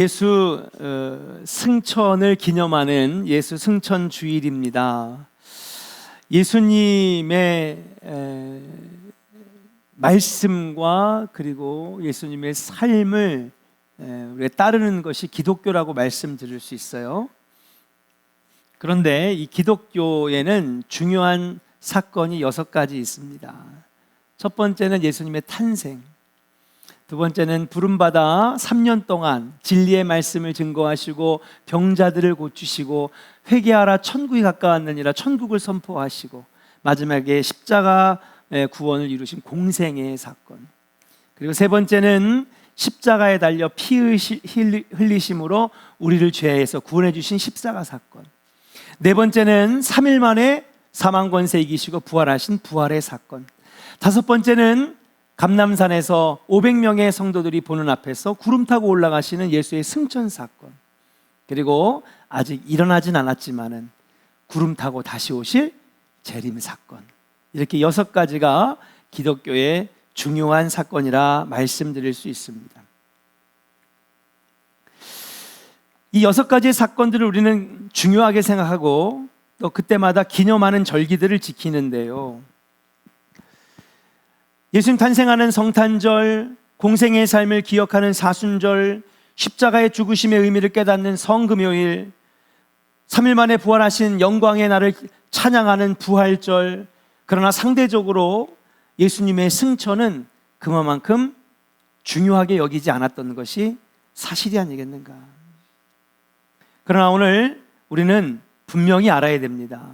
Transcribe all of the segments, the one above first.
예수 승천을 기념하는 예수 승천 주일입니다. 예수님의 말씀과 그리고 예수님의 삶을 우리가 따르는 것이 기독교라고 말씀드릴 수 있어요. 그런데 이 기독교에는 중요한 사건이 6가지 있습니다. 첫 번째는 예수님의 탄생, 두 번째는 부름받아 3년 동안 진리의 말씀을 증거하시고 병자들을 고치시고 회개하라 천국이 가까웠느니라 천국을 선포하시고 마지막에 십자가의 구원을 이루신 공생의 사건, 그리고 세 번째는 십자가에 달려 피 흘리심으로 우리를 죄에서 구원해 주신 십자가 사건, 네 번째는 3일 만에 사망 권세 이기시고 부활하신 부활의 사건, 다섯 번째는 감람산에서 500명의 성도들이 보는 앞에서 구름 타고 올라가시는 예수의 승천 사건, 그리고 아직 일어나진 않았지만은 구름 타고 다시 오실 재림 사건, 이렇게 6가지가 기독교의 중요한 사건이라 말씀드릴 수 있습니다. 이 6가지의 사건들을 우리는 중요하게 생각하고 또 그때마다 기념하는 절기들을 지키는데요, 예수님 탄생하는 성탄절, 공생의 삶을 기억하는 사순절, 십자가의 죽으심의 의미를 깨닫는 성금요일, 3일 만에 부활하신 영광의 날을 찬양하는 부활절, 그러나 상대적으로 예수님의 승천은 그만큼 중요하게 여기지 않았던 것이 사실이 아니겠는가. 그러나 오늘 우리는 분명히 알아야 됩니다.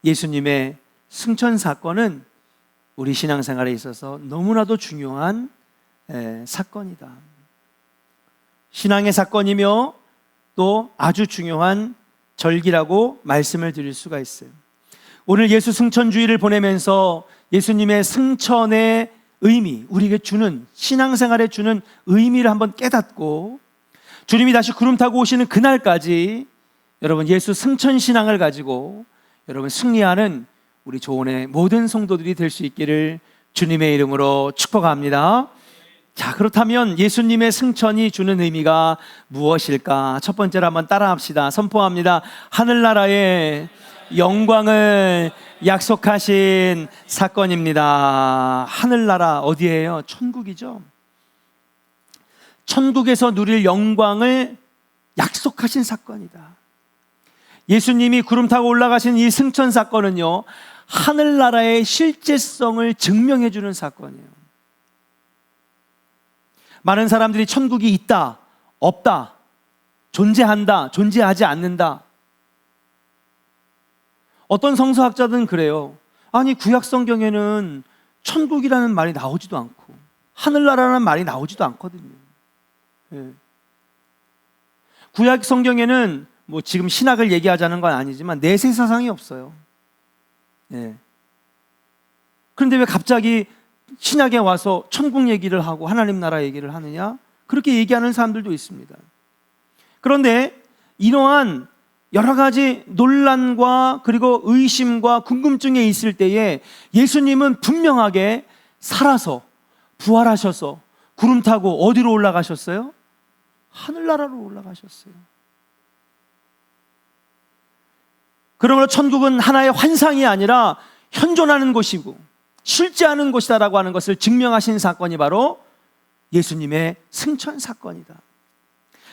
예수님의 승천 사건은 우리 신앙생활에 있어서 너무나도 중요한 사건이다. 신앙의 사건이며 또 아주 중요한 절기라고 말씀을 드릴 수가 있어요. 오늘 예수 승천주의를 보내면서 예수님의 승천의 의미, 우리에게 주는, 신앙생활에 주는 의미를 한번 깨닫고 주님이 다시 구름 타고 오시는 그날까지 여러분 예수 승천 신앙을 가지고 여러분 승리하는 우리 조원의 모든 성도들이 될 수 있기를 주님의 이름으로 축복합니다. 자, 그렇다면 예수님의 승천이 주는 의미가 무엇일까? 첫 번째로 한번 따라합시다. 선포합니다. 하늘나라의 영광을 약속하신 사건입니다. 하늘나라 어디예요? 천국이죠. 천국에서 누릴 영광을 약속하신 사건이다. 예수님이 구름 타고 올라가신 이 승천 사건은요, 하늘나라의 실제성을 증명해 주는 사건이에요. 많은 사람들이 천국이 있다, 없다, 존재한다, 존재하지 않는다. 어떤 성서학자들은 그래요. 아니, 구약 성경에는 천국이라는 말이 나오지도 않고 하늘나라라는 말이 나오지도 않거든요. 구약 성경에는 뭐 지금 신학을 얘기하자는 건 아니지만 내세 사상이 없어요. 그런데 왜 갑자기 신학에 와서 천국 얘기를 하고 하나님 나라 얘기를 하느냐? 그렇게 얘기하는 사람들도 있습니다. 그런데 이러한 여러 가지 논란과 그리고 의심과 궁금증에 있을 때에 예수님은 분명하게 살아서 부활하셔서 구름 타고 어디로 올라가셨어요? 하늘나라로 올라가셨어요. 그러므로 천국은 하나의 환상이 아니라 현존하는 곳이고 실제하는 곳이다라고 하는 것을 증명하신 사건이 바로 예수님의 승천 사건이다.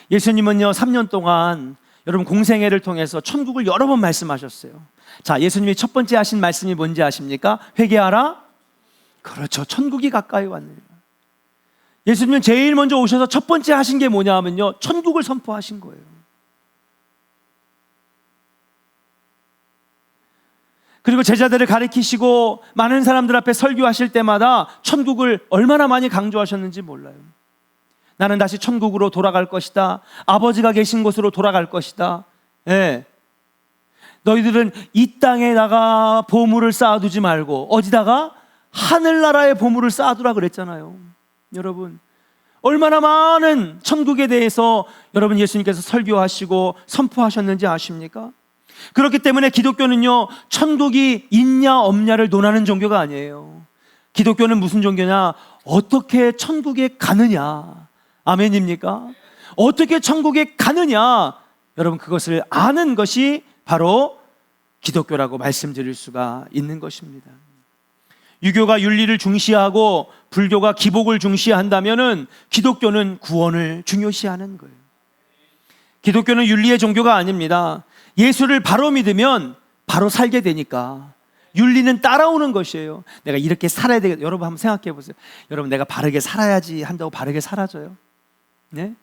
예수님은요, 3년 동안 여러분 공생애를 통해서 천국을 여러 번 말씀하셨어요. 자, 예수님이 첫 번째 하신 말씀이 뭔지 아십니까? 회개하라. 그렇죠. 천국이 가까이 왔네요. 예수님은 제일 먼저 오셔서 첫 번째 하신 게 뭐냐 하면요, 천국을 선포하신 거예요. 그리고 제자들을 가리키시고 많은 사람들 앞에 설교하실 때마다 천국을 얼마나 많이 강조하셨는지 몰라요. 나는 다시 천국으로 돌아갈 것이다. 아버지가 계신 곳으로 돌아갈 것이다. 너희들은 이 땅에다가 보물을 쌓아두지 말고 어디다가? 하늘나라의 보물을 쌓아두라 그랬잖아요. 여러분, 얼마나 많은 천국에 대해서 여러분 예수님께서 설교하시고 선포하셨는지 아십니까? 그렇기 때문에 기독교는요, 천국이 있냐 없냐를 논하는 종교가 아니에요. 기독교는 무슨 종교냐? 어떻게 천국에 가느냐. 아멘입니까? 어떻게 천국에 가느냐? 여러분, 그것을 아는 것이 바로 기독교라고 말씀드릴 수가 있는 것입니다. 유교가 윤리를 중시하고 불교가 기복을 중시한다면은 기독교는 구원을 중요시하는 거예요. 기독교는 윤리의 종교가 아닙니다. 예수를 바로 믿으면 바로 살게 되니까 윤리는 따라오는 것이에요. 내가 이렇게 살아야 되겠다. 여러분 한번 생각해 보세요. 여러분, 내가 바르게 살아야지 한다고 바르게 살아져요? 네?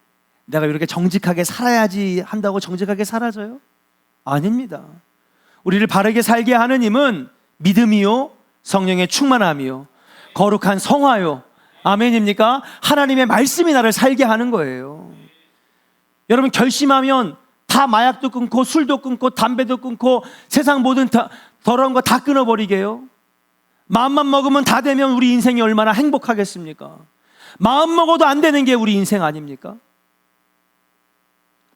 내가 이렇게 정직하게 살아야지 한다고 정직하게 살아져요? 아닙니다. 우리를 바르게 살게 하는 힘은 믿음이요, 성령의 충만함이요, 거룩한 성화요. 아멘입니까? 하나님의 말씀이 나를 살게 하는 거예요. 여러분, 결심하면 다 마약도 끊고 술도 끊고 담배도 끊고 세상 모든 더러운 거 다 끊어버리게요. 마음만 먹으면 다 되면 우리 인생이 얼마나 행복하겠습니까? 마음 먹어도 안 되는 게 우리 인생 아닙니까?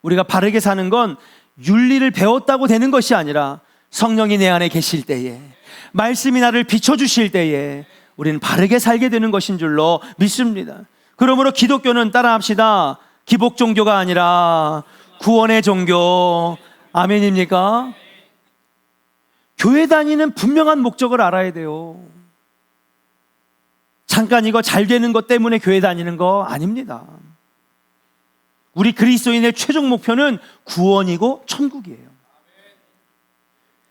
우리가 바르게 사는 건 윤리를 배웠다고 되는 것이 아니라 성령이 내 안에 계실 때에, 말씀이 나를 비춰주실 때에 우리는 바르게 살게 되는 것인 줄로 믿습니다. 그러므로 기독교는, 따라합시다, 기복 종교가 아니라 구원의 종교. 아멘입니까? 교회 다니는 분명한 목적을 알아야 돼요. 잠깐 이거 잘 되는 것 때문에 교회 다니는 거 아닙니다. 우리 그리스도인의 최종 목표는 구원이고 천국이에요.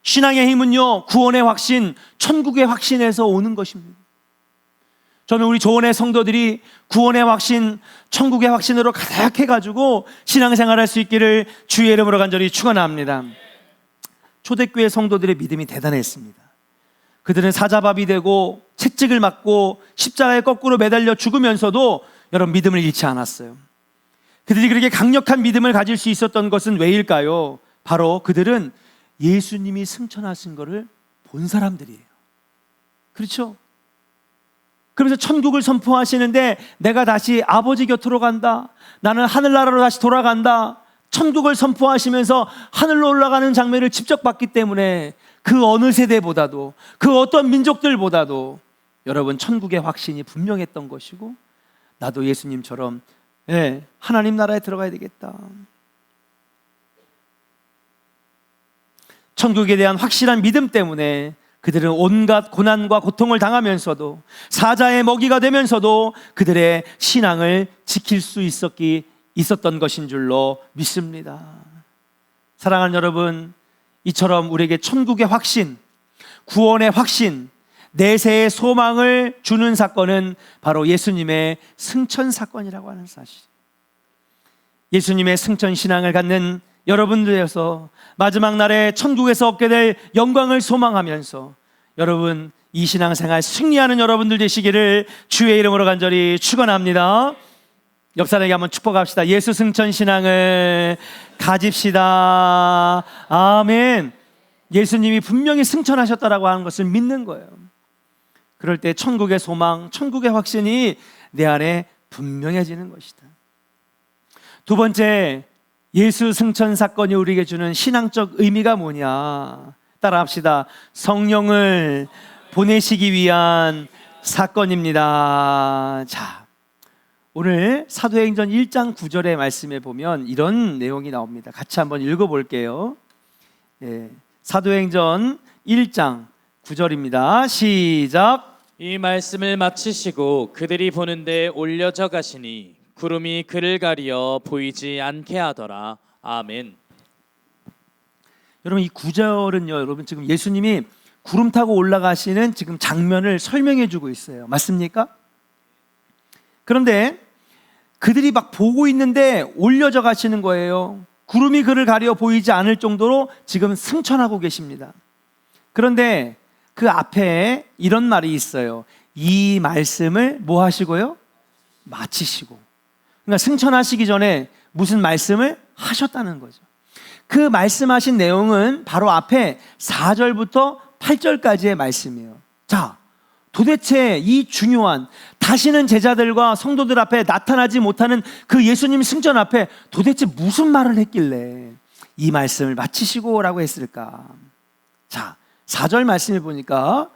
신앙의 힘은요, 구원의 확신, 천국의 확신에서 오는 것입니다. 저는 우리 조원의 성도들이 구원의 확신, 천국의 확신으로 가득해가지고 신앙생활할 수 있기를 주의 이름으로 간절히 축원합니다. 초대교회 성도들의 믿음이 대단했습니다. 그들은 사자밥이 되고 채찍을 맞고 십자가에 거꾸로 매달려 죽으면서도 여러분, 믿음을 잃지 않았어요. 그들이 그렇게 강력한 믿음을 가질 수 있었던 것은 왜일까요? 바로 그들은 예수님이 승천하신 것을 본 사람들이에요. 그렇죠? 그러면서 천국을 선포하시는데, 내가 다시 아버지 곁으로 간다, 나는 하늘나라로 다시 돌아간다, 천국을 선포하시면서 하늘로 올라가는 장면을 직접 봤기 때문에 그 어느 세대보다도, 그 어떤 민족들보다도 여러분, 천국의 확신이 분명했던 것이고, 나도 예수님처럼 하나님 나라에 들어가야 되겠다. 천국에 대한 확실한 믿음 때문에 그들은 온갖 고난과 고통을 당하면서도, 사자의 먹이가 되면서도 그들의 신앙을 지킬 수 있었던 것인 줄로 믿습니다. 사랑하는 여러분, 이처럼 우리에게 천국의 확신, 구원의 확신, 내세의 소망을 주는 사건은 바로 예수님의 승천 사건이라고 하는 사실. 예수님의 승천 신앙을 갖는 여러분들에서 마지막 날에 천국에서 얻게 될 영광을 소망하면서 여러분, 이 신앙생활 승리하는 여러분들 되시기를 주의 이름으로 간절히 축원합니다. 옆 사람에게 한번 축복합시다. 예수 승천 신앙을 가집시다. 아멘. 예수님이 분명히 승천하셨다라고 하는 것을 믿는 거예요. 그럴 때 천국의 소망, 천국의 확신이 내 안에 분명해지는 것이다. 두 번째, 예수 승천 사건이 우리에게 주는 신앙적 의미가 뭐냐? 따라합시다. 성령을 보내시기 위한 사건입니다. 자, 오늘 사도행전 1장 9절의 말씀에 보면 이런 내용이 나옵니다. 같이 한번 읽어볼게요. 사도행전 1장 9절입니다. 시작. 이 말씀을 마치시고 그들이 보는데 올려져 가시니 구름이 그를 가리어 보이지 않게 하더라. 아멘. 여러분, 이 9절은요, 여러분, 지금 예수님이 구름 타고 올라가시는 지금 장면을 설명해 주고 있어요. 맞습니까? 그런데 그들이 막 보고 있는데 올려져 가시는 거예요. 구름이 그를 가려 보이지 않을 정도로 지금 승천하고 계십니다. 그런데 그 앞에 이런 말이 있어요. 이 말씀을 뭐 하시고요? 마치시고. 그러니까 승천하시기 전에 무슨 말씀을 하셨다는 거죠. 그 말씀하신 내용은 바로 앞에 4절부터 8절까지의 말씀이에요. 자, 도대체 이 중요한, 다시는 제자들과 성도들 앞에 나타나지 못하는 그 예수님 승천 앞에 도대체 무슨 말을 했길래 이 말씀을 마치시고 라고 했을까? 자, 4절 말씀을 보니까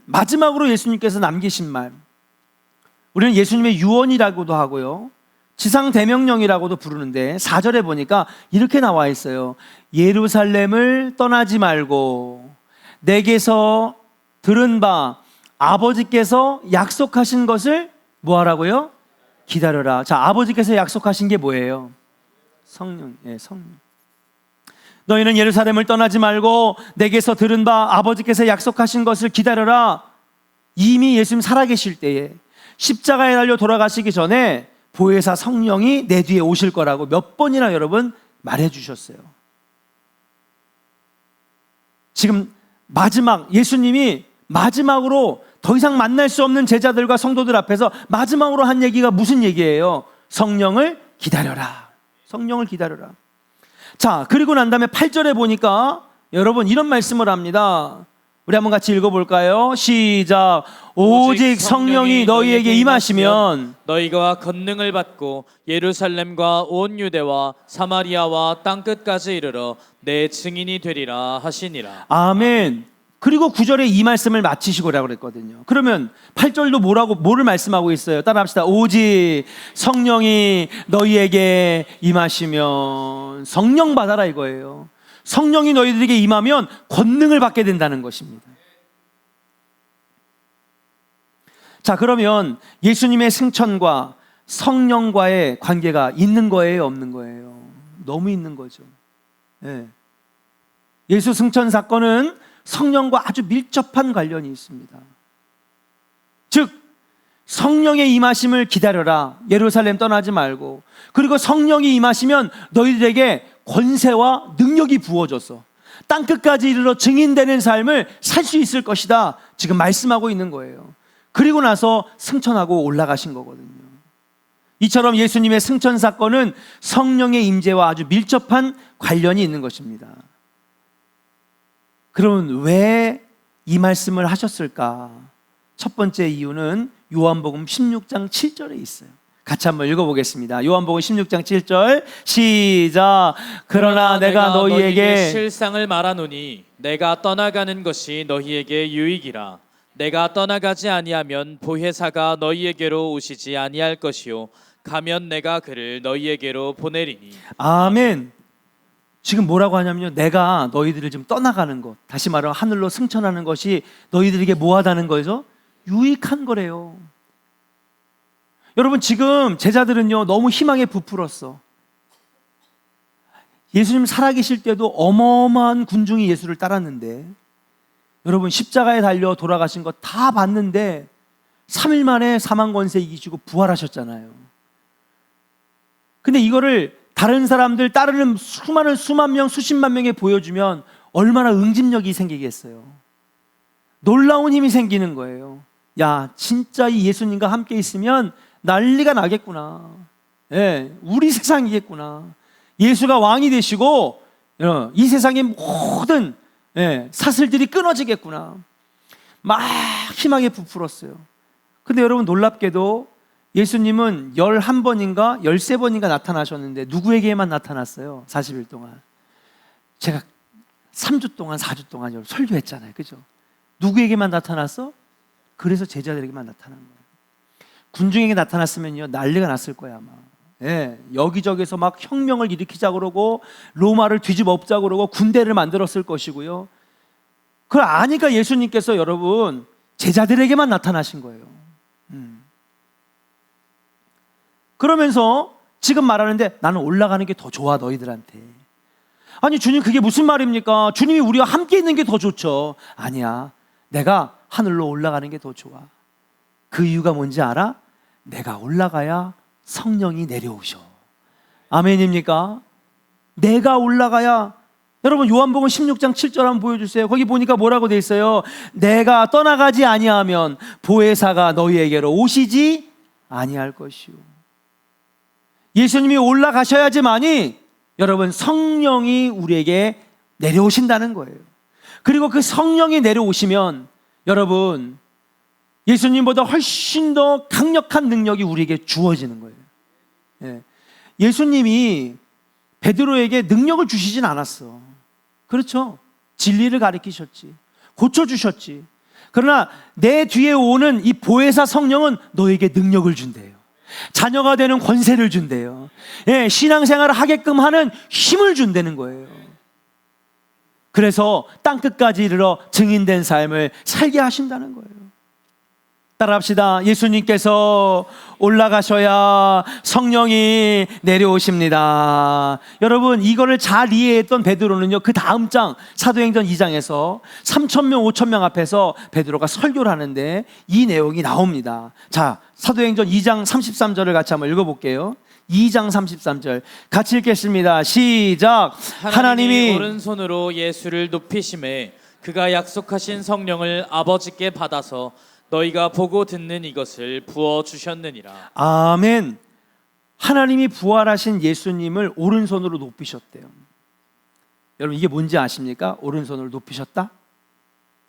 마지막으로 예수님께서 남기신 말, 우리는 예수님의 유언이라고도 하고요, 지상대명령이라고도 부르는데 4절에 보니까 이렇게 나와 있어요. 예루살렘을 떠나지 말고 내게서 들은 바 아버지께서 약속하신 것을 뭐 하라고요? 기다려라. 자, 아버지께서 약속하신 게 뭐예요? 성령. 예, 성령. 너희는 예루살렘을 떠나지 말고 내게서 들은 바 아버지께서 약속하신 것을 기다려라. 이미 예수님 살아계실 때에 십자가에 달려 돌아가시기 전에 보혜사 성령이 내 뒤에 오실 거라고 몇 번이나 여러분 말해 주셨어요. 지금 예수님이 마지막으로 더 이상 만날 수 없는 제자들과 성도들 앞에서 마지막으로 한 얘기가 무슨 얘기예요? 성령을 기다려라. 성령을 기다려라. 자, 그리고 난 다음에 8절에 보니까 여러분 이런 말씀을 합니다. 우리 한번 같이 읽어볼까요? 시작. 오직 성령이 너희에게 임하시면 너희가 권능을 받고 예루살렘과 온 유대와 사마리아와 땅끝까지 이르러 내 증인이 되리라 하시니라. 아멘. 그리고 9절에 이 말씀을 마치시고라고 그랬거든요. 그러면 8절도 뭐를 말씀하고 있어요? 따라합시다. 오직 성령이 너희에게 임하시면 성령 받아라 이거예요. 성령이 너희들에게 임하면 권능을 받게 된다는 것입니다. 자, 그러면 예수님의 승천과 성령과의 관계가 있는 거예요, 없는 거예요? 너무 있는 거죠. 네. 예수 승천 사건은 성령과 아주 밀접한 관련이 있습니다. 즉 성령의 임하심을 기다려라. 예루살렘 떠나지 말고. 그리고 성령이 임하시면 너희들에게 권세와 능력이 부어져서 땅끝까지 이르러 증인되는 삶을 살 수 있을 것이다. 지금 말씀하고 있는 거예요. 그리고 나서 승천하고 올라가신 거거든요. 이처럼 예수님의 승천 사건은 성령의 임재와 아주 밀접한 관련이 있는 것입니다. 그러면 왜 이 말씀을 하셨을까? 첫 번째 이유는 요한복음 16장 7절에 있어요. 같이 한번 읽어보겠습니다. 요한복음 16장 7절 시작. 그러나 내가 너희에게 실상을 말하노니 내가 떠나가는 것이 너희에게 유익이라. 내가 떠나가지 아니하면 보혜사가 너희에게로 오시지 아니할 것이요 가면 내가 그를 너희에게로 보내리니. 아멘. 지금 뭐라고 하냐면요, 내가 너희들을 지금 떠나가는 것, 다시 말하면 하늘로 승천하는 것이 너희들에게 뭐하다는 거죠? 유익한 거래요. 여러분, 지금 제자들은요 너무 희망에 부풀었어. 예수님 살아계실 때도 어마어마한 군중이 예수를 따랐는데, 여러분 십자가에 달려 돌아가신 거 다 봤는데 3일 만에 사망 권세 이기시고 부활하셨잖아요. 근데 이거를 다른 사람들 따르는 수만 명, 수십만 명에 보여주면 얼마나 응집력이 생기겠어요. 놀라운 힘이 생기는 거예요. 야, 진짜 이 예수님과 함께 있으면 난리가 나겠구나. 예, 우리 세상이겠구나. 예수가 왕이 되시고 이 세상의 모든 사슬들이 끊어지겠구나. 막 희망에 부풀었어요. 근데 여러분 놀랍게도 예수님은 11번인가 13번인가 나타나셨는데 누구에게만 나타났어요? 40일 동안. 제가 3주 동안 4주 동안 여러분 설교했잖아요. 그죠? 누구에게만 나타났어? 그래서 제자들에게만 나타난 거예요. 군중에게 나타났으면요 난리가 났을 거야 아마. 예, 여기저기서 막 혁명을 일으키자 그러고 로마를 뒤집어 엎자 그러고 군대를 만들었을 것이고요. 그걸 아니까 예수님께서 여러분 제자들에게만 나타나신 거예요. 그러면서 지금 말하는데 나는 올라가는 게 더 좋아 너희들한테. 아니 주님 그게 무슨 말입니까? 주님이 우리와 함께 있는 게 더 좋죠. 아니야, 내가 하늘로 올라가는 게 더 좋아. 그 이유가 뭔지 알아? 내가 올라가야 성령이 내려오셔. 아멘입니까? 내가 올라가야. 여러분 요한복음 16장 7절 한번 보여주세요. 거기 보니까 뭐라고 돼 있어요? 내가 떠나가지 아니하면 보혜사가 너희에게로 오시지 아니할 것이요. 예수님이 올라가셔야지만이 여러분 성령이 우리에게 내려오신다는 거예요. 그리고 그 성령이 내려오시면 여러분 예수님보다 훨씬 더 강력한 능력이 우리에게 주어지는 거예요. 예. 예수님이 베드로에게 능력을 주시진 않았어. 그렇죠? 진리를 가르치셨지, 고쳐주셨지. 그러나 내 뒤에 오는 이 보혜사 성령은 너에게 능력을 준대요. 자녀가 되는 권세를 준대요. 예, 신앙생활을 하게끔 하는 힘을 준다는 거예요. 그래서 땅끝까지 이르러 증인된 삶을 살게 하신다는 거예요. 따라합시다. 예수님께서 올라가셔야 성령이 내려오십니다. 여러분, 이거를 잘 이해했던 베드로는요, 그 다음 장 사도행전 2장에서 3,000명 5,000명 앞에서 베드로가 설교를 하는데 이 내용이 나옵니다. 자, 사도행전 2장 33절을 같이 한번 읽어볼게요. 2장 33절 같이 읽겠습니다. 시작. 하나님이 오른손으로 예수를 높이심에 그가 약속하신 성령을 아버지께 받아서 너희가 보고 듣는 이것을 부어주셨느니라. 아멘. 하나님이 부활하신 예수님을 오른손으로 높이셨대요. 여러분, 이게 뭔지 아십니까? 오른손으로 높이셨다?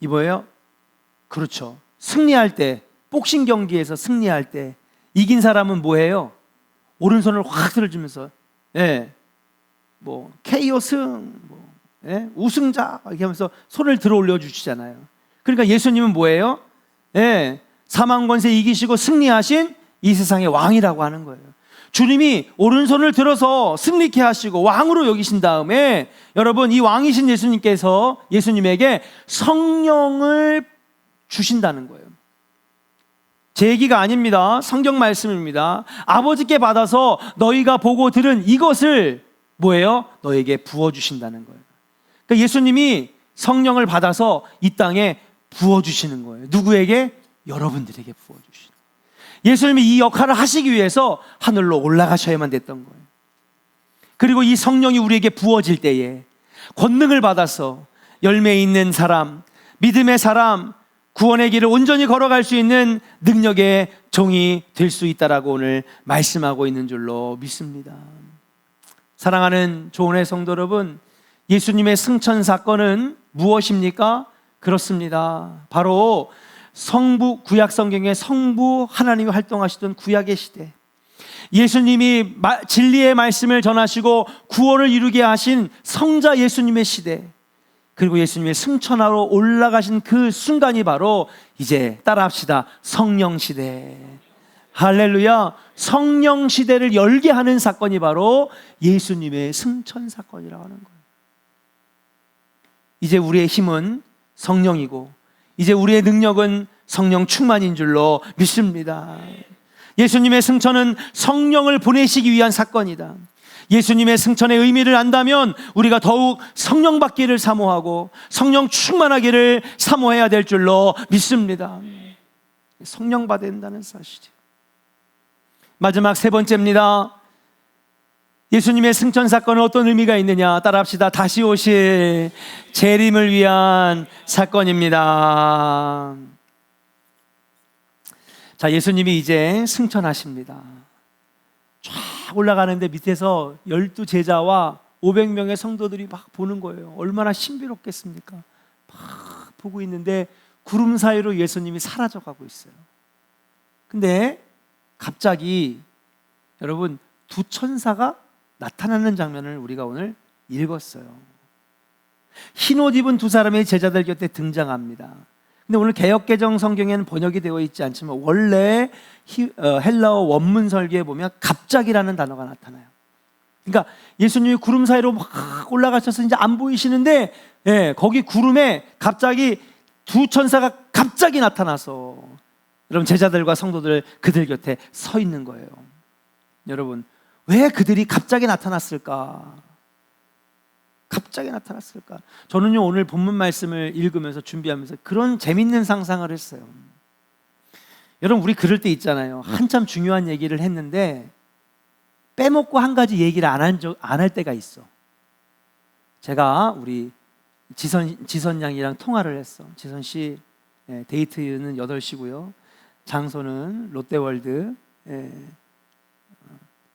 이 뭐예요? 그렇죠. 승리할 때, 복싱 경기에서 승리할 때 이긴 사람은 뭐예요? 오른손을 확 들어주면서 뭐 KO 승, 우승자 이렇게 하면서 손을 들어 올려 주시잖아요. 그러니까 예수님은 뭐예요? 사망 권세 이기시고 승리하신 이 세상의 왕이라고 하는 거예요. 주님이 오른손을 들어서 승리케 하시고 왕으로 여기신 다음에 여러분, 이 왕이신 예수님께서 예수님에게 성령을 주신다는 거예요. 제 얘기가 아닙니다. 성경 말씀입니다. 아버지께 받아서 너희가 보고 들은 이것을 뭐예요? 너에게 부어주신다는 거예요. 그러니까 예수님이 성령을 받아서 이 땅에 부어주시는 거예요. 누구에게? 여러분들에게 부어주시는 거예요. 예수님이 이 역할을 하시기 위해서 하늘로 올라가셔야만 됐던 거예요. 그리고 이 성령이 우리에게 부어질 때에 권능을 받아서 열매 있는 사람, 믿음의 사람, 구원의 길을 온전히 걸어갈 수 있는 능력의 종이 될 수 있다라고 오늘 말씀하고 있는 줄로 믿습니다. 사랑하는 조은의 성도 여러분, 예수님의 승천 사건은 무엇입니까? 그렇습니다. 바로 성부, 구약 성경의 성부 하나님이 활동하시던 구약의 시대, 예수님이 진리의 말씀을 전하시고 구원을 이루게 하신 성자 예수님의 시대, 그리고 예수님의 승천하러 올라가신 그 순간이 바로 이제 따라합시다. 성령 시대. 할렐루야. 성령 시대를 열게 하는 사건이 바로 예수님의 승천 사건이라고 하는 거예요. 이제 우리의 힘은 성령이고 이제 우리의 능력은 성령 충만인 줄로 믿습니다. 예수님의 승천은 성령을 보내시기 위한 사건이다. 예수님의 승천의 의미를 안다면 우리가 더욱 성령 받기를 사모하고 성령 충만하기를 사모해야 될 줄로 믿습니다. 성령 받아야 된다는 사실이죠. 마지막 세 번째입니다. 예수님의 승천 사건은 어떤 의미가 있느냐? 따라합시다. 다시 오실 재림을 위한 사건입니다. 자, 예수님이 이제 승천하십니다. 쫙 올라가는데 밑에서 12제자와 500명의 성도들이 막 보는 거예요. 얼마나 신비롭겠습니까? 막 보고 있는데 구름 사이로 예수님이 사라져가고 있어요. 근데 갑자기 여러분, 두 천사가 나타나는 장면을 우리가 오늘 읽었어요. 흰옷 입은 두 사람의 제자들 곁에 등장합니다. 근데 오늘 개역개정 성경에는 번역이 되어 있지 않지만 원래 헬라어 원문 설계에 보면 갑자기라는 단어가 나타나요. 그러니까 예수님이 구름 사이로 막 올라가셔서 이제 안 보이시는데 거기 구름에 갑자기 두 천사가 갑자기 나타나서 여러분, 제자들과 성도들 그들 곁에 서 있는 거예요. 여러분, 왜 그들이 갑자기 나타났을까? 갑자기 나타났을까? 저는요, 오늘 본문 말씀을 읽으면서 준비하면서 그런 재밌는 상상을 했어요. 여러분, 우리 그럴 때 있잖아요. 한참 중요한 얘기를 했는데 빼먹고 한 가지 얘기를 안 할 때가 있어. 제가 우리 지선 양이랑 통화를 했어. 지선 씨, 데이트는 8시고요. 장소는 롯데월드.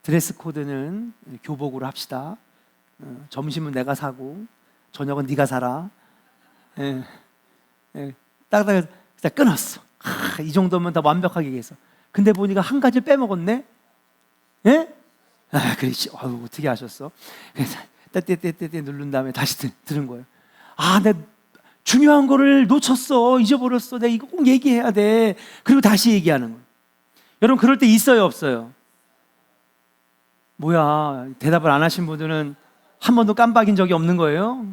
드레스 코드는 교복으로 합시다. 점심은 내가 사고 저녁은 네가 사라. 딱딱 그냥 끊었어. 이 정도면 다 완벽하게 얘기했어. 근데 보니까 한 가지 빼먹었네. 그렇지. 어떻게 하셨어? 그래서 떼떼떼떼 누른 다음에 다시 들은 거예요. 내가 중요한 거를 놓쳤어. 잊어버렸어. 내가 이거 꼭 얘기해야 돼. 그리고 다시 얘기하는 거예요. 여러분, 그럴 때 있어요, 없어요? 뭐야, 대답을 안 하신 분들은 한 번도 깜빡인 적이 없는 거예요?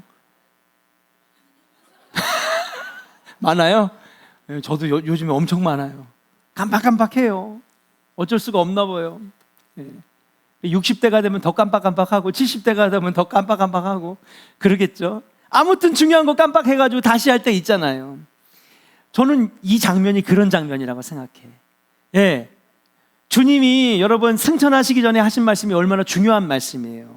많아요? 예, 저도 요즘에 엄청 많아요. 깜빡깜빡해요. 어쩔 수가 없나 봐요. 예. 60대가 되면 더 깜빡깜빡하고 70대가 되면 더 깜빡깜빡하고 그러겠죠. 아무튼 중요한 거 깜빡해가지고 다시 할 때 있잖아요. 저는 이 장면이 그런 장면이라고 생각해. 예, 주님이 여러분 승천하시기 전에 하신 말씀이 얼마나 중요한 말씀이에요.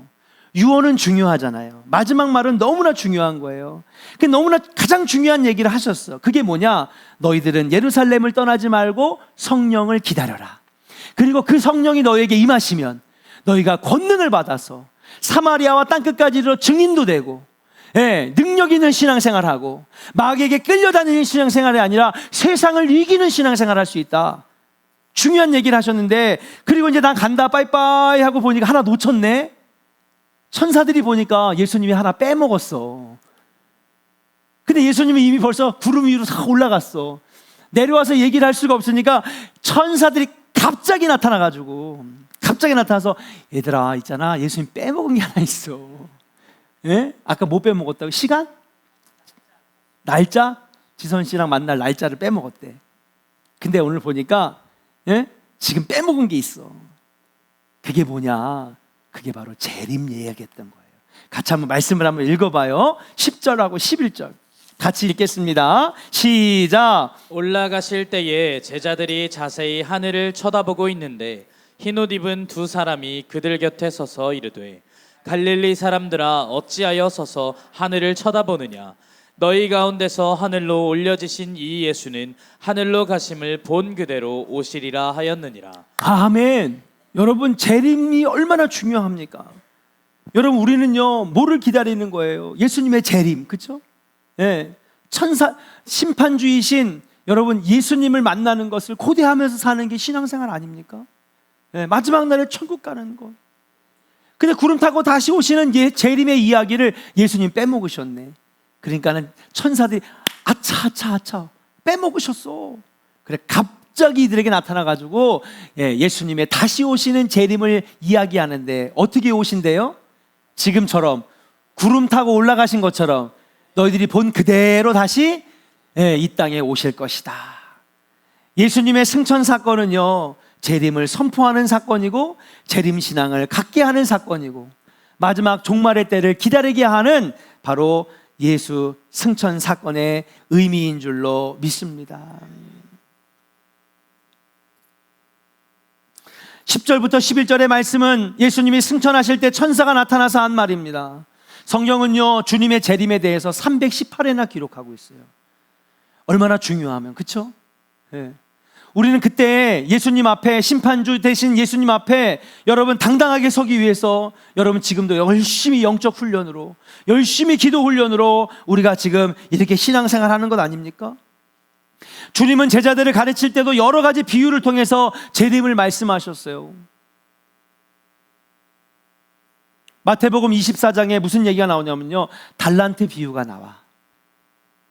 유언은 중요하잖아요. 마지막 말은 너무나 중요한 거예요. 그 너무나 가장 중요한 얘기를 하셨어. 그게 뭐냐? 너희들은 예루살렘을 떠나지 말고 성령을 기다려라. 그리고 그 성령이 너에게 임하시면 너희가 권능을 받아서 사마리아와 땅끝까지 이르러 증인도 되고, 예, 능력 있는 신앙생활하고 마귀에게 끌려다니는 신앙생활이 아니라 세상을 이기는 신앙생활을 할 수 있다. 중요한 얘기를 하셨는데, 그리고 이제 난 간다 빠이빠이 하고 보니까 하나 놓쳤네. 천사들이 보니까 예수님이 하나 빼먹었어. 근데 예수님이 이미 벌써 구름 위로 싹 올라갔어. 내려와서 얘기를 할 수가 없으니까 천사들이 갑자기 나타나서 얘들아 있잖아, 예수님 빼먹은 게 하나 있어. 예? 아까 뭐 빼먹었다고? 시간? 날짜? 지선 씨랑 만날 날짜를 빼먹었대. 근데 오늘 보니까, 예? 지금 빼먹은 게 있어. 그게 뭐냐? 그게 바로 재림 예약했던 거예요. 같이 한번 말씀을 한번 읽어봐요. 10절하고 11절 같이 읽겠습니다. 시작. 올라가실 때에 제자들이 자세히 하늘을 쳐다보고 있는데 흰옷 입은 두 사람이 그들 곁에 서서 이르되 갈릴리 사람들아 어찌하여 서서 하늘을 쳐다보느냐? 너희 가운데서 하늘로 올려지신 이 예수는 하늘로 가심을 본 그대로 오시리라 하였느니라. 아멘. 여러분, 재림이 얼마나 중요합니까? 여러분, 우리는요 뭐를 기다리는 거예요? 예수님의 재림, 그렇죠? 예, 천사 심판주이신 여러분 예수님을 만나는 것을 고대하면서 사는 게 신앙생활 아닙니까? 예, 마지막 날에 천국 가는 것. 근데 구름 타고 다시 오시는 재림의 이야기를 예수님 빼먹으셨네. 그러니까는 천사들이 아차 빼먹으셨어. 그래, 갑자기 이들에게 나타나가지고 예수님의 다시 오시는 재림을 이야기하는데, 어떻게 오신대요? 지금처럼 구름 타고 올라가신 것처럼 너희들이 본 그대로 다시 이 땅에 오실 것이다. 예수님의 승천 사건은요 재림을 선포하는 사건이고 재림 신앙을 갖게 하는 사건이고 마지막 종말의 때를 기다리게 하는 바로 예수 승천 사건의 의미인 줄로 믿습니다. 10절부터 11절의 말씀은 예수님이 승천하실 때 천사가 나타나서 한 말입니다. 성경은요 주님의 재림에 대해서 318회나 기록하고 있어요. 얼마나 중요하면, 그렇죠? 네. 우리는 그때 예수님 앞에, 심판주 대신 예수님 앞에 여러분 당당하게 서기 위해서 여러분 지금도 열심히 영적 훈련으로, 열심히 기도 훈련으로 우리가 지금 이렇게 신앙생활 하는 것 아닙니까? 주님은 제자들을 가르칠 때도 여러 가지 비유를 통해서 재림을 말씀하셨어요. 마태복음 24장에 무슨 얘기가 나오냐면요 달란트 비유가 나와.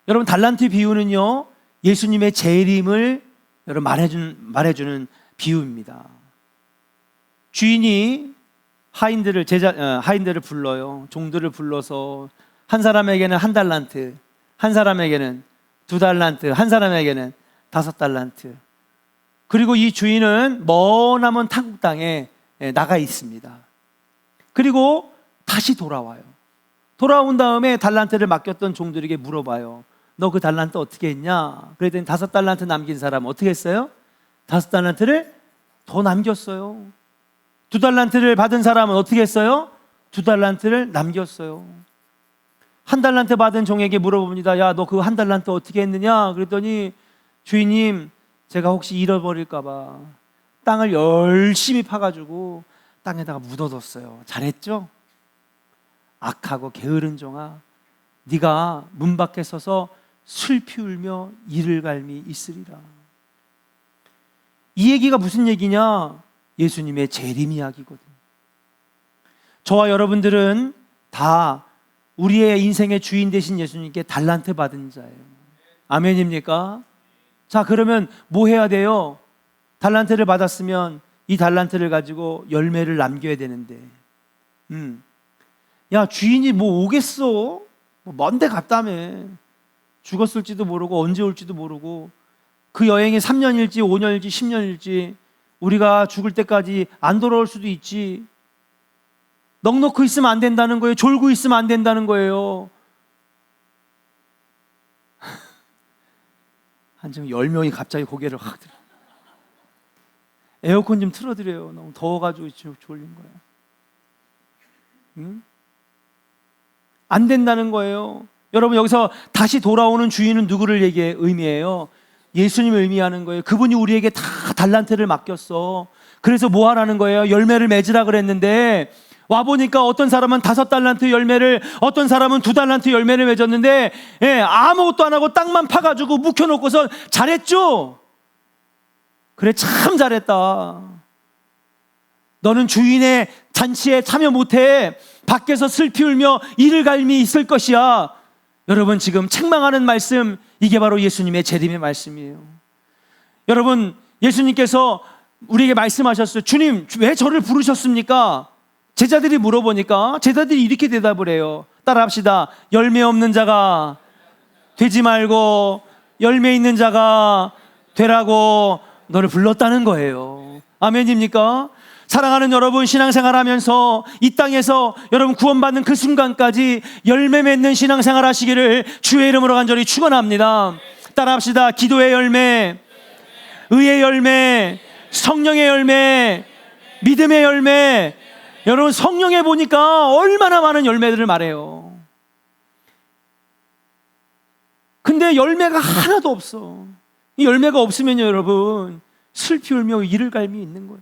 여러분, 달란트 비유는요 예수님의 재림을 여러분 말해주는 비유입니다. 주인이 하인들을 불러요. 종들을 불러서 한 사람에게는 1달란트, 한 사람에게는 2달란트, 한 사람에게는 5달란트. 그리고 이 주인은 머나먼 타국 땅에 나가 있습니다. 그리고 다시 돌아와요. 돌아온 다음에 달란트를 맡겼던 종들에게 물어봐요. 너 그 달란트 어떻게 했냐? 그랬더니 5달란트 남긴 사람은 어떻게 했어요? 5달란트를 더 남겼어요. 2달란트를 받은 사람은 어떻게 했어요? 2달란트를 남겼어요. 1달란트 받은 종에게 물어봅니다. 야, 너 그 1달란트 어떻게 했느냐? 그랬더니 주인님, 제가 혹시 잃어버릴까 봐 땅을 열심히 파가지고 땅에다가 묻어뒀어요. 잘했죠? 악하고 게으른 종아, 네가 문 밖에 서서 슬피 울며 이를 갈미 있으리라. 이 얘기가 무슨 얘기냐? 예수님의 재림 이야기거든. 저와 여러분들은 다 우리의 인생의 주인 되신 예수님께 달란트 받은 자예요. 아멘입니까? 자, 그러면 뭐 해야 돼요? 달란트를 받았으면 이 달란트를 가지고 열매를 남겨야 되는데, 야, 주인이 뭐 오겠어? 뭐 먼데 갔다며. 죽었을지도 모르고 언제 올지도 모르고, 그 여행이 3년일지 5년일지 10년일지 우리가 죽을 때까지 안 돌아올 수도 있지. 넉넉히 있으면 안 된다는 거예요. 졸고 있으면 안 된다는 거예요. 한 지금 10명이 갑자기 고개를 확 들어. 에어컨 좀 틀어드려요. 너무 더워가지고 졸린 거야. 응? 안 된다는 거예요. 여러분, 여기서 다시 돌아오는 주인은 누구를 의미해요? 예수님을 의미하는 거예요. 그분이 우리에게 다 달란트를 맡겼어. 그래서 뭐 하라는 거예요? 열매를 맺으라 그랬는데, 와보니까 어떤 사람은 5달란트 열매를, 어떤 사람은 2달란트 열매를 맺었는데, 아무것도 안 하고 땅만 파가지고 묵혀놓고서 잘했죠? 그래, 참 잘했다. 너는 주인의 잔치에 참여 못해. 밖에서 슬피 울며 이를 갈미 있을 것이야. 여러분, 지금 책망하는 말씀, 이게 바로 예수님의 재림의 말씀이에요. 여러분, 예수님께서 우리에게 말씀하셨어요. 주님, 왜 저를 부르셨습니까? 제자들이 물어보니까 제자들이 이렇게 대답을 해요. 따라합시다. 열매 없는 자가 되지 말고 열매 있는 자가 되라고 너를 불렀다는 거예요. 아멘입니까? 사랑하는 여러분, 신앙생활 하면서 이 땅에서 여러분 구원받는 그 순간까지 열매 맺는 신앙생활 하시기를 주의 이름으로 간절히 축원합니다. 따라합시다. 기도의 열매, 의의 열매, 성령의 열매, 믿음의 열매. 여러분, 성령에 보니까 얼마나 많은 열매들을 말해요. 근데 열매가 하나도 없어. 이 열매가 없으면요, 여러분, 슬피 울며 이를 갈미 있는 거예요.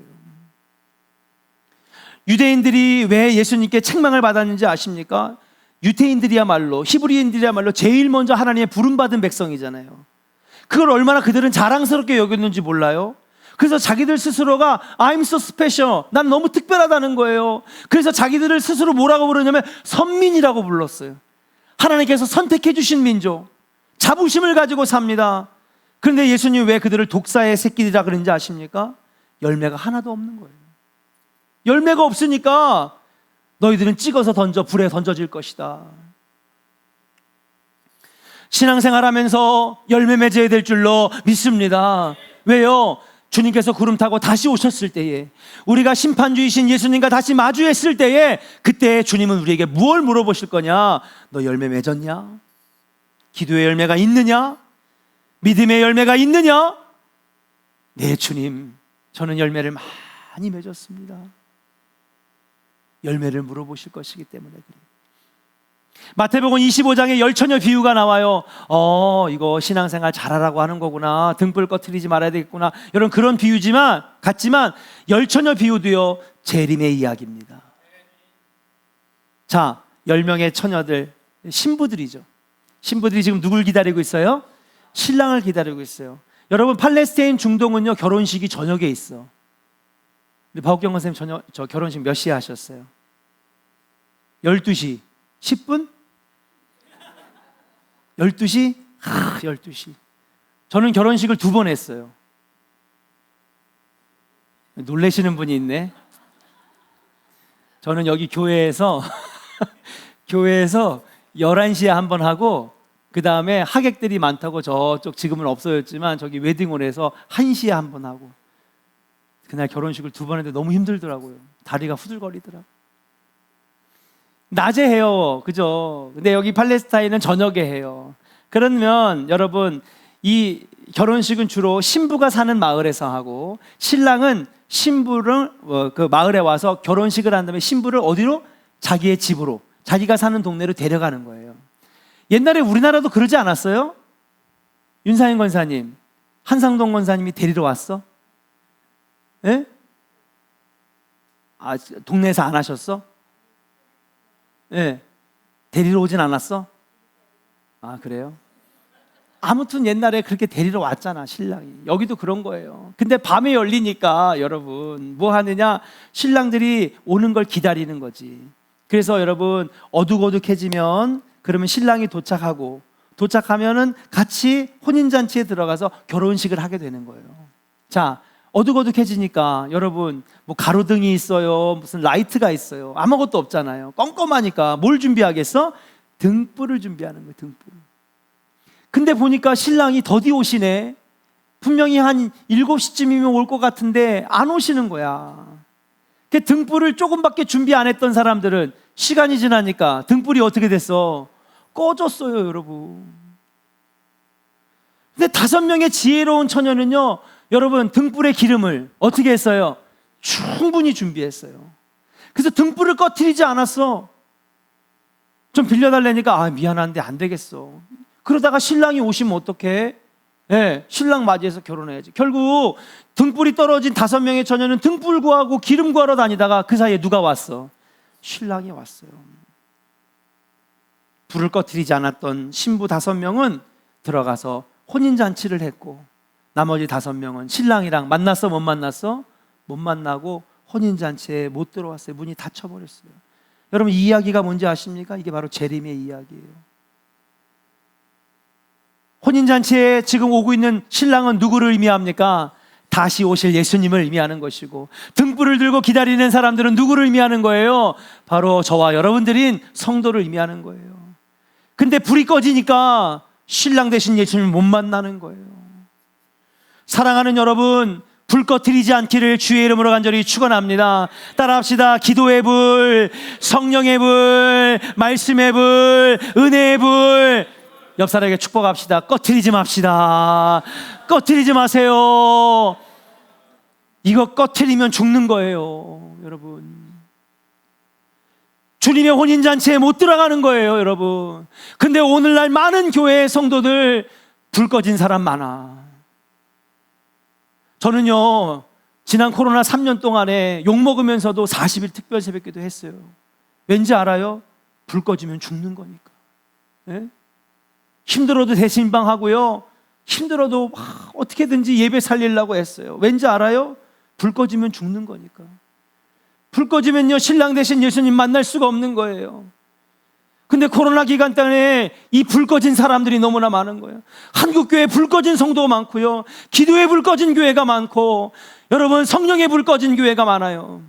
유대인들이 왜 예수님께 책망을 받았는지 아십니까? 유대인들이야말로, 히브리인들이야말로 제일 먼저 하나님의 부름받은 백성이잖아요. 그걸 얼마나 그들은 자랑스럽게 여겼는지 몰라요? 그래서 자기들 스스로가 I'm so special, 난 너무 특별하다는 거예요. 그래서 자기들을 스스로 뭐라고 부르냐면 선민이라고 불렀어요. 하나님께서 선택해 주신 민족, 자부심을 가지고 삽니다. 그런데 예수님이 왜 그들을 독사의 새끼들이라 그런지 아십니까? 열매가 하나도 없는 거예요. 열매가 없으니까 너희들은 찍어서 던져 불에 던져질 것이다. 신앙생활하면서 열매 맺어야 될 줄로 믿습니다. 왜요? 주님께서 구름 타고 다시 오셨을 때에, 우리가 심판주이신 예수님과 다시 마주했을 때에, 그때 주님은 우리에게 무엇을 물어보실 거냐? 너 열매 맺었냐? 기도의 열매가 있느냐? 믿음의 열매가 있느냐? 네, 주님, 저는 열매를 많이 맺었습니다. 열매를 물어보실 것이기 때문에 그래요. 마태복음 25장에 열처녀 비유가 나와요. 이거 신앙생활 잘하라고 하는 거구나. 등불 꺼트리지 말아야 되겠구나. 이런 그런 비유지만 같지만 열처녀 비유도요, 재림의 이야기입니다. 자, 10명의 처녀들, 신부들이죠. 신부들이 지금 누굴 기다리고 있어요? 신랑을 기다리고 있어요. 여러분, 팔레스타인 중동은요, 결혼식이 저녁에 있어. 우리 박옥경 선생님 저 결혼식 몇 시에 하셨어요? 12시 10분? 12시? 12시. 저는 결혼식을 2번 했어요. 놀라시는 분이 있네. 저는 여기 교회에서 11시에 한 번 하고, 그 다음에 하객들이 많다고 저쪽, 지금은 없어졌지만 저기 웨딩홀에서 1시에 한 번 하고, 그날 결혼식을 2번 했는데 너무 힘들더라고요. 다리가 후들거리더라고요. 낮에 해요. 그죠? 근데 여기 팔레스타인은 저녁에 해요. 그러면 여러분, 이 결혼식은 주로 신부가 사는 마을에서 하고, 신랑은 신부를 그 마을에 와서 결혼식을 한 다음에 신부를 어디로? 자기의 집으로, 자기가 사는 동네로 데려가는 거예요. 옛날에 우리나라도 그러지 않았어요? 윤사인 권사님, 한상동 권사님이 데리러 왔어? 예? 동네에서 안 하셨어? 예. 데리러 오진 않았어? 그래요? 아무튼 옛날에 그렇게 데리러 왔잖아, 신랑이. 여기도 그런 거예요. 근데 밤에 열리니까 여러분 뭐 하느냐? 신랑들이 오는 걸 기다리는 거지. 그래서 여러분, 어둑어둑해지면 그러면 신랑이 도착하면은 같이 혼인잔치에 들어가서 결혼식을 하게 되는 거예요. 자, 어둑어둑해지니까 여러분 뭐 가로등이 있어요, 무슨 라이트가 있어요, 아무것도 없잖아요. 껌껌하니까 뭘 준비하겠어? 등불을 준비하는 거예요. 등불. 근데 보니까 신랑이 더디 오시네. 분명히 한 7시쯤이면 올 것 같은데 안 오시는 거야. 그 등불을 조금밖에 준비 안 했던 사람들은 시간이 지나니까 등불이 어떻게 됐어? 꺼졌어요, 여러분. 근데 5명의 지혜로운 처녀는요, 여러분 등불의 기름을 어떻게 했어요? 충분히 준비했어요. 그래서 등불을 꺼트리지 않았어. 좀 빌려달라니까 미안한데 안 되겠어. 그러다가 신랑이 오시면 어떡해? 신랑 맞이해서 결혼해야지. 결국 등불이 떨어진 5명의 처녀는 등불 구하고 기름 구하러 다니다가 그 사이에 누가 왔어? 신랑이 왔어요. 불을 꺼트리지 않았던 신부 5명은 들어가서 혼인잔치를 했고, 나머지 5명은 신랑이랑 만났어, 못 만났어? 못 만나고 혼인잔치에 못 들어왔어요. 문이 닫혀버렸어요. 여러분, 이 이야기가 뭔지 아십니까? 이게 바로 재림의 이야기예요. 혼인잔치에 지금 오고 있는 신랑은 누구를 의미합니까? 다시 오실 예수님을 의미하는 것이고, 등불을 들고 기다리는 사람들은 누구를 의미하는 거예요? 바로 저와 여러분들인 성도를 의미하는 거예요. 근데 불이 꺼지니까 신랑 대신 예수님을 못 만나는 거예요. 사랑하는 여러분, 불 꺼트리지 않기를 주의 이름으로 간절히 축원합니다. 따라합시다. 기도의 불, 성령의 불, 말씀의 불, 은혜의 불. 옆 사람에게 축복합시다. 꺼트리지 맙시다. 꺼트리지 마세요. 이거 꺼트리면 죽는 거예요, 여러분. 주님의 혼인잔치에 못 들어가는 거예요, 여러분. 근데 오늘날 많은 교회의 성도들 불 꺼진 사람 많아. 저는요, 지난 코로나 3년 동안에 욕먹으면서도 40일 특별 새벽기도 했어요. 왠지 알아요? 불 꺼지면 죽는 거니까. 네? 힘들어도 대신방하고요, 힘들어도 막 어떻게든지 예배 살리려고 했어요. 왠지 알아요? 불 꺼지면 죽는 거니까. 불 꺼지면요, 신랑 대신 예수님 만날 수가 없는 거예요. 근데 코로나 기간 때문에 이 불 꺼진 사람들이 너무나 많은 거예요. 한국교회 불 꺼진 성도가 많고요, 기도의 불 꺼진 교회가 많고, 여러분 성령의 불 꺼진 교회가 많아요.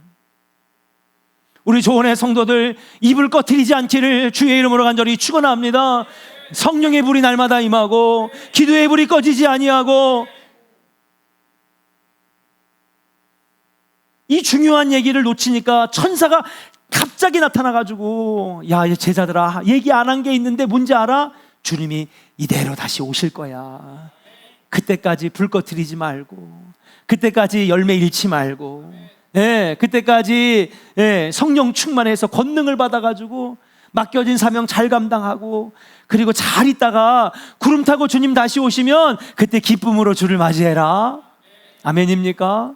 우리 조원의 성도들 이 불 꺼트리지 않기를 주의 이름으로 간절히 축원합니다. 성령의 불이 날마다 임하고, 기도의 불이 꺼지지 아니하고, 이 중요한 얘기를 놓치니까 천사가 갑자기 나타나가지고, 야 제자들아, 얘기 안 한 게 있는데 뭔지 알아? 주님이 이대로 다시 오실 거야. 그때까지 불 꺼트리지 말고, 그때까지 열매 잃지 말고, 그때까지 성령 충만해서 권능을 받아가지고 맡겨진 사명 잘 감당하고, 그리고 잘 있다가 구름 타고 주님 다시 오시면 그때 기쁨으로 주를 맞이해라. 아멘입니까?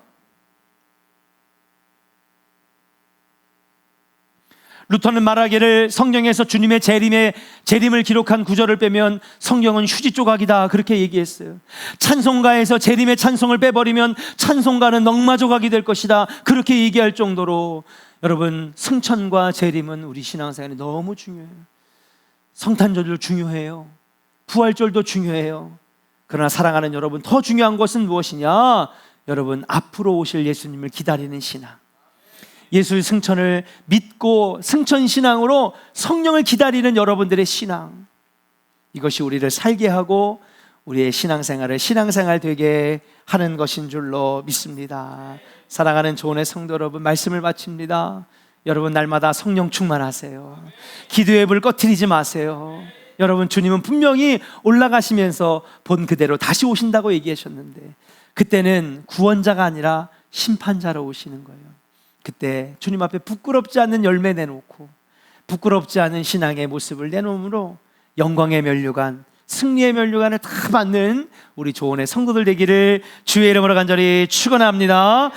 루터는 말하기를, 성경에서 주님의 재림을 기록한 구절을 빼면 성경은 휴지 조각이다, 그렇게 얘기했어요. 찬송가에서 재림의 찬송을 빼버리면 찬송가는 넝마 조각이 될 것이다, 그렇게 얘기할 정도로, 여러분 승천과 재림은 우리 신앙생활에 너무 중요해요. 성탄절도 중요해요. 부활절도 중요해요. 그러나 사랑하는 여러분, 더 중요한 것은 무엇이냐? 여러분, 앞으로 오실 예수님을 기다리는 신앙, 예수의 승천을 믿고 승천신앙으로 성령을 기다리는 여러분들의 신앙, 이것이 우리를 살게 하고 우리의 신앙생활 되게 하는 것인 줄로 믿습니다. 사랑하는 조원의 성도 여러분, 말씀을 마칩니다. 여러분, 날마다 성령 충만하세요. 기도의 불 꺼트리지 마세요. 여러분, 주님은 분명히 올라가시면서 본 그대로 다시 오신다고 얘기하셨는데, 그때는 구원자가 아니라 심판자로 오시는 거예요. 그때 주님 앞에 부끄럽지 않는 열매 내놓고, 부끄럽지 않은 신앙의 모습을 내놓음으로 영광의 면류관, 승리의 면류관을 다 받는 우리 조원의 성도들 되기를 주의 이름으로 간절히 축원합니다.